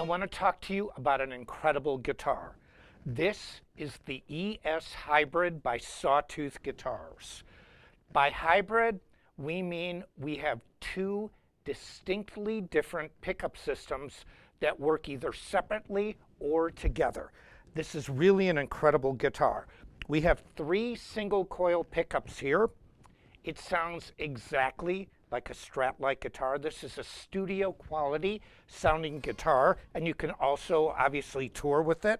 want to talk to you about an incredible guitar. This is the ES Hybrid by Sawtooth Guitars. By hybrid, we mean we have two distinctly different pickup systems that work either separately or together. This is really an incredible guitar. We have 3 single coil pickups here. It sounds exactly like a Strat-like guitar. This is a studio quality sounding guitar, and you can also obviously tour with it.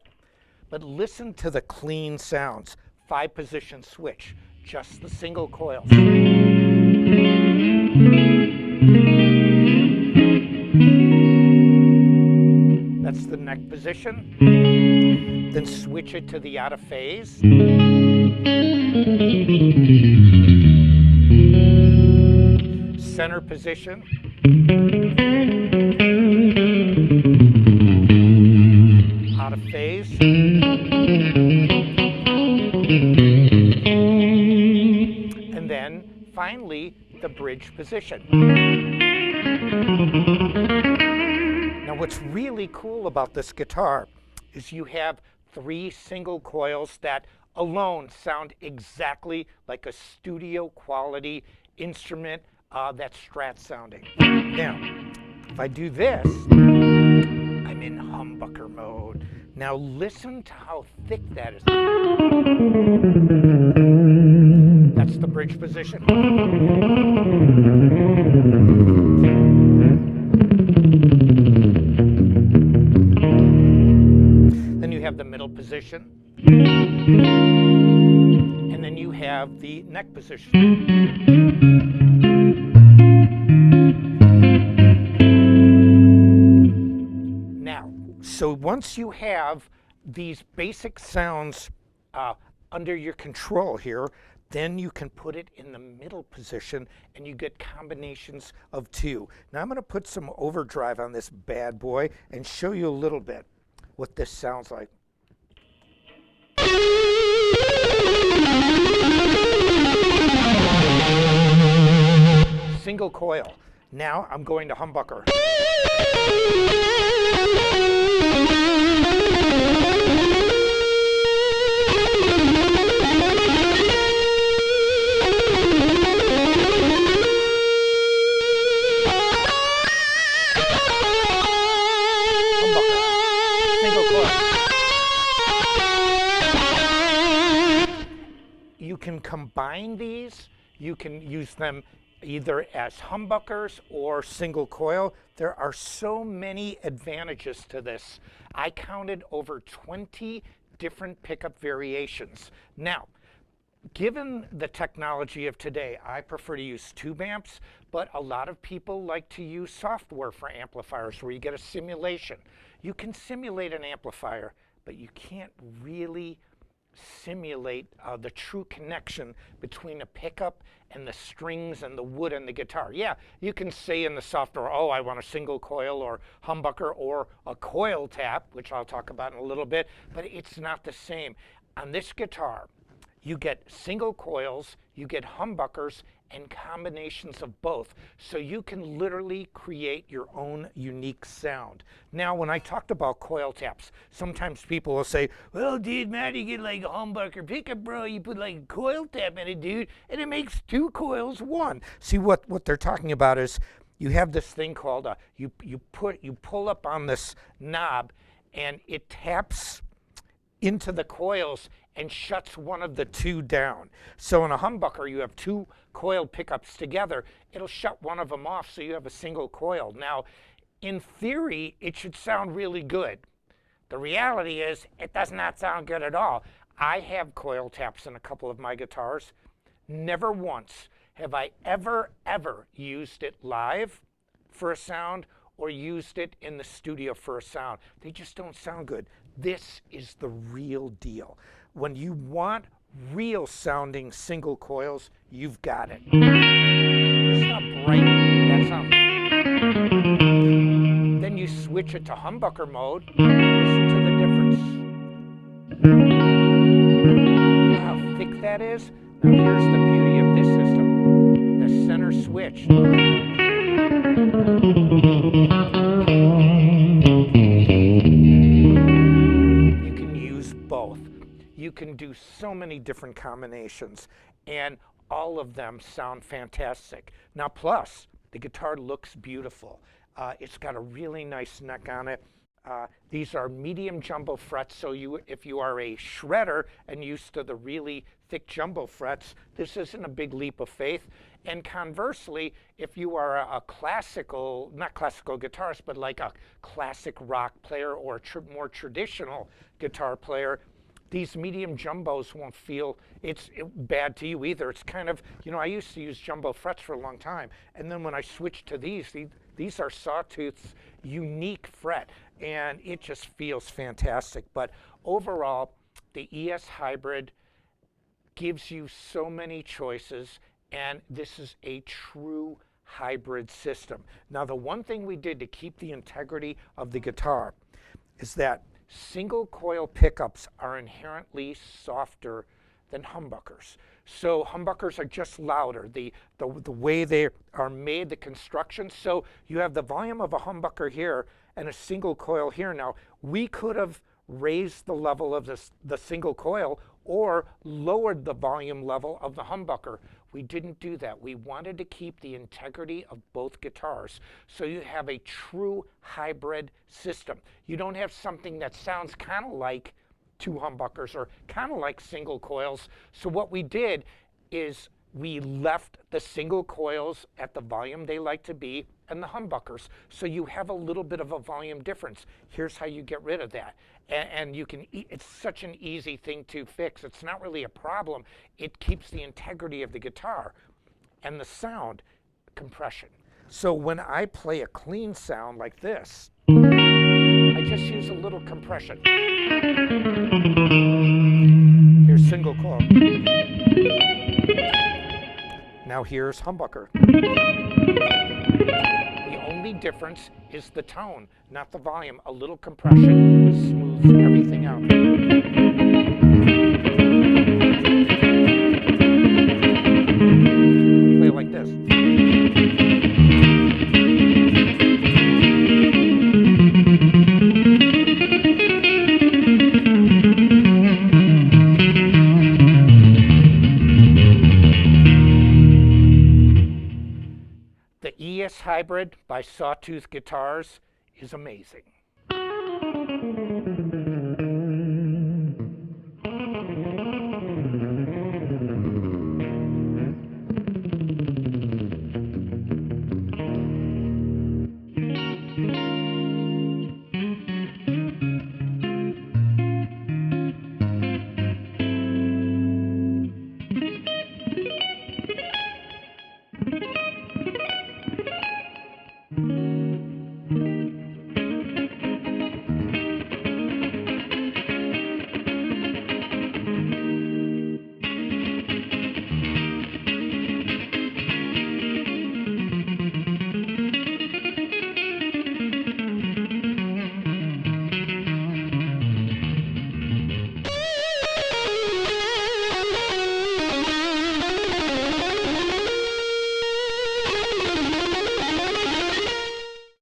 But listen to the clean sounds. 5-position switch, just the single coils. That's the neck position. Then switch it to the out of phase. Center position. Out of phase. And then finally the bridge position. Now what's really cool about this guitar is you have 3 single coils that alone sound exactly like a studio quality instrument that's Strat sounding. Now, if I do this, I'm in humbucker mode. Now listen to how thick that is. That's the bridge position. Then you have the middle position. And then you have the neck position. So once you have these basic sounds under your control here, then you can put it in the middle position and you get combinations of 2. Now I'm going to put some overdrive on this bad boy and show you a little bit what this sounds like. Single coil. Now I'm going to humbucker. You can combine these. You can use them either as humbuckers or single coil. There are so many advantages to this. I counted over 20 different pickup variations. Now, given the technology of today, I prefer to use tube amps, but a lot of people like to use software for amplifiers where you get a simulation. You can simulate an amplifier, but you can't really simulate the true connection between a pickup and the strings and the wood and the guitar. Yeah, you can say in the software, oh, I want a single coil or humbucker or a coil tap, which I'll talk about in a little bit, but it's not the same. On this guitar, you get single coils, you get humbuckers, and combinations of both. So you can literally create your own unique sound. Now, when I talked about coil taps, sometimes people will say, well, dude, man, you get like a humbucker pickup, bro. You put like a coil tap in it, dude, and it makes 2 coils 1. See, what they're talking about is you have this thing called, you pull up on this knob, and it taps into the coils and shuts one of the 2 down. So in a humbucker, you have 2 coil pickups together. It'll shut one of them off, so you have a single coil. Now, in theory, it should sound really good. The reality is, it does not sound good at all. I have coil taps in a couple of my guitars. Never once have I ever used it live for a sound or used it in the studio for a sound. They just don't sound good. This is the real deal. When you want real sounding single coils, you've got it. It's not bright, that's not. Then you switch it to humbucker mode. Listen to the difference. You know how thick that is? Now here's the beauty of this system. The center switch. can do so many different combinations, and all of them sound fantastic. Now, plus, the guitar looks beautiful. It's got a really nice neck on it. These are medium jumbo frets, so if you are a shredder and used to the really thick jumbo frets, this isn't a big leap of faith. And conversely, if you are a classical, not classical guitarist, but like a classic rock player or a more traditional guitar player, these medium jumbos won't feel bad to you either. It's kind of, I used to use jumbo frets for a long time, and then when I switched to these are Sawtooth's unique fret, and it just feels fantastic. But overall, the ES Hybrid gives you so many choices, and this is a true hybrid system. Now, the one thing we did to keep the integrity of the guitar is that single coil pickups are inherently softer than humbuckers. So humbuckers are just louder, the way they are made, the construction. So you have the volume of a humbucker here and a single coil here. Now, we could have raised the level of the single coil or lowered the volume level of the humbucker. We didn't do that. We wanted to keep the integrity of both guitars. So you have a true hybrid system. You don't have something that sounds kind of like two humbuckers or kind of like single coils. So what we did is we left the single coils at the volume they like to be and the humbuckers. So you have a little bit of a volume difference. Here's how you get rid of that. And you can, it's such an easy thing to fix. It's not really a problem. It keeps the integrity of the guitar and the sound compression. So when I play a clean sound like this, I just use a little compression. Here's single coil. Now here's humbucker. The only difference is the tone, not the volume. A little compression smooths everything out. Play it like this. The ES Hybrid by Sawtooth Guitars is amazing.